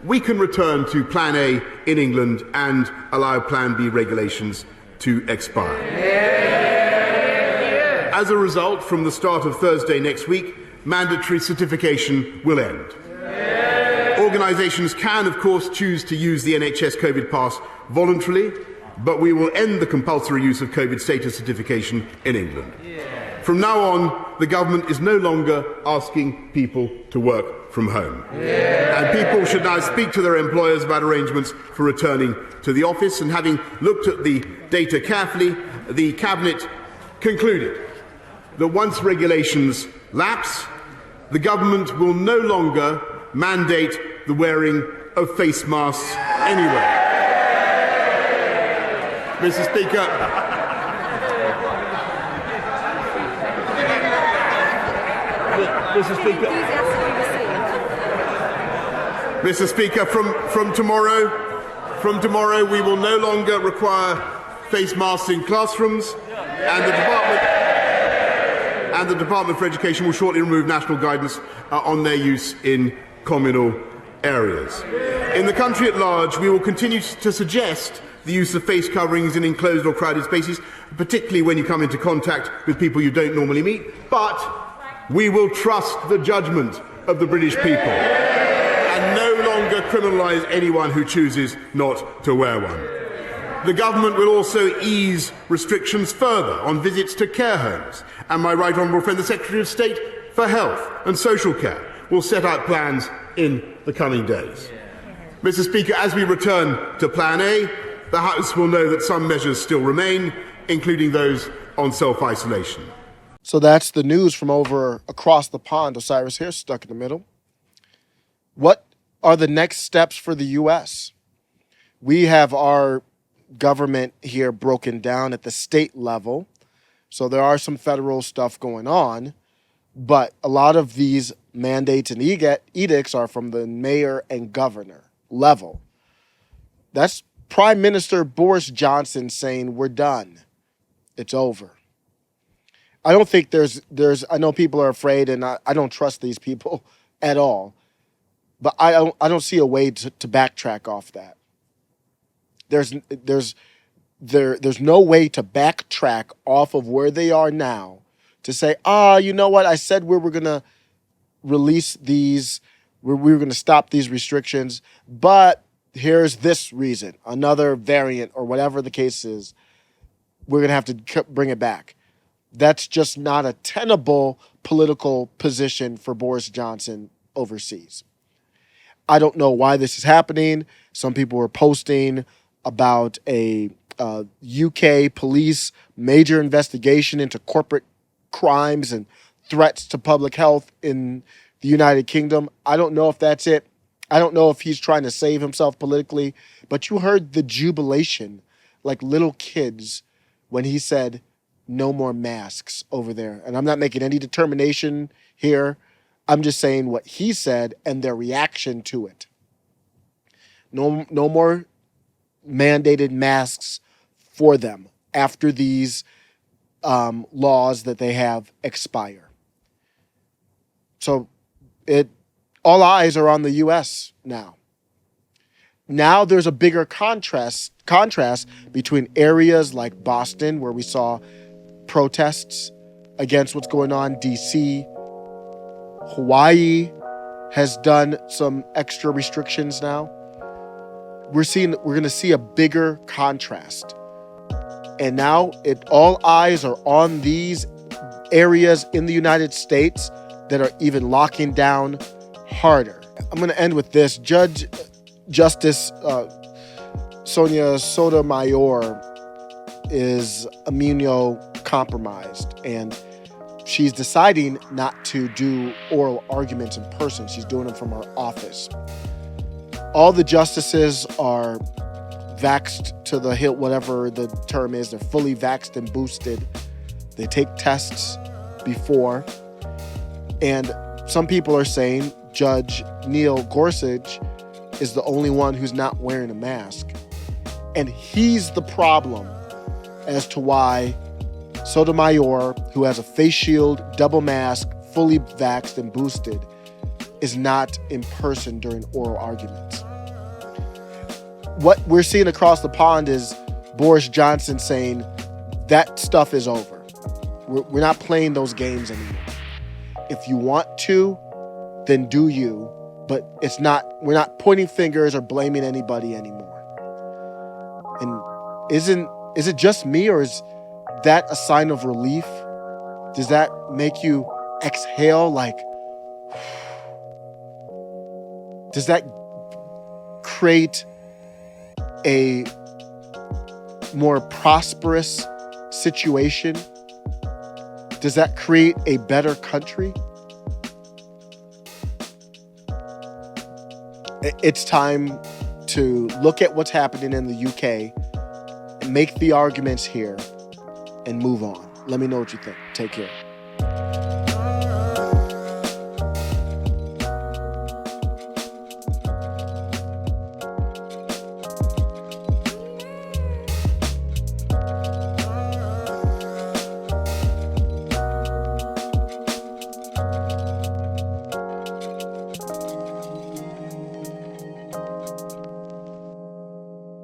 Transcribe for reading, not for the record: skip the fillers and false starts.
we can return to Plan A in England and allow Plan B regulations to expire. As a result, from the start of Thursday next week, mandatory certification will end. Organisations can, of course, choose to use the NHS COVID pass voluntarily, but we will end the compulsory use of COVID status certification in England. From now on, the government is no longer asking people to work from home. And people should now speak to their employers about arrangements for returning to the office. And having looked at the data carefully, the Cabinet concluded that once regulations lapse, the government will no longer mandate the wearing of face masks anywhere. Mr. Speaker, Mr. Speaker, from tomorrow we will no longer require face masks in classrooms, and the Department for Education will shortly remove national guidance on their use in communal areas. In the country at large, we will continue to suggest the use of face coverings in enclosed or crowded spaces, particularly when you come into contact with people you don't normally meet, but we will trust the judgment of the British people and no longer criminalise anyone who chooses not to wear one. The government will also ease restrictions further on visits to care homes, and my right honourable friend, the Secretary of State for Health and Social Care, will set out plans in the coming days. Mr. Speaker, as we return to Plan A, the House will know that some measures still remain, including those on self-isolation. So that's the news from over across the pond. Osiris here, stuck in the middle. What are the next steps for the U.S.? We have our government here broken down at the state level. So there are some federal stuff going on, but a lot of these mandates and edicts are from the mayor and governor level. That's Prime Minister Boris Johnson saying we're done. It's over. I don't think there's I know people are afraid, and I don't trust these people at all. But I don't see a way to backtrack off that. There's no way to backtrack off of where they are now to say, you know what? I said we were going to release these, we were going to stop these restrictions, but here's this reason, another variant or whatever the case is, we're going to have to bring it back. That's just not a tenable political position for Boris Johnson overseas. I don't know why this is happening. Some people were posting about a UK police major investigation into corporate crimes and threats to public health in the United Kingdom. I don't know if that's it. I don't know if he's trying to save himself politically, but you heard the jubilation like little kids when he said, no more masks over there. And I'm not making any determination here. I'm just saying what he said and their reaction to it. No more mandated masks for them after these laws that they have expire. So all eyes are on the U.S. now. Now there's a bigger contrast between areas like Boston, where we saw protests against what's going on, D.C. Hawaii has done some extra restrictions now. We're going to see a bigger contrast. And now all eyes are on these areas in the United States that are even locking down harder. I'm going to end with this. Justice Sonia Sotomayor is immunocompromised, and she's deciding not to do oral arguments in person. She's doing them from her office. All the justices are vaxxed to the hilt, whatever the term is. They're fully vaxxed and boosted. They take tests before. And some people are saying Judge Neil Gorsuch is the only one who's not wearing a mask. And he's the problem as to why Sotomayor, who has a face shield, double mask, fully vaxxed and boosted, is not in person during oral arguments. what we're seeing across the pond is Boris Johnson saying that stuff is over. We're not playing those games anymore. If you want to, then do you. But we're not pointing fingers or blaming anybody anymore. And is it just me, or is that a sign of relief? Does that make you exhale like, does that create a more prosperous situation? Does that create a better country? It's time to look at what's happening in the UK, make the arguments here, and move on. Let me know what you think. Take care.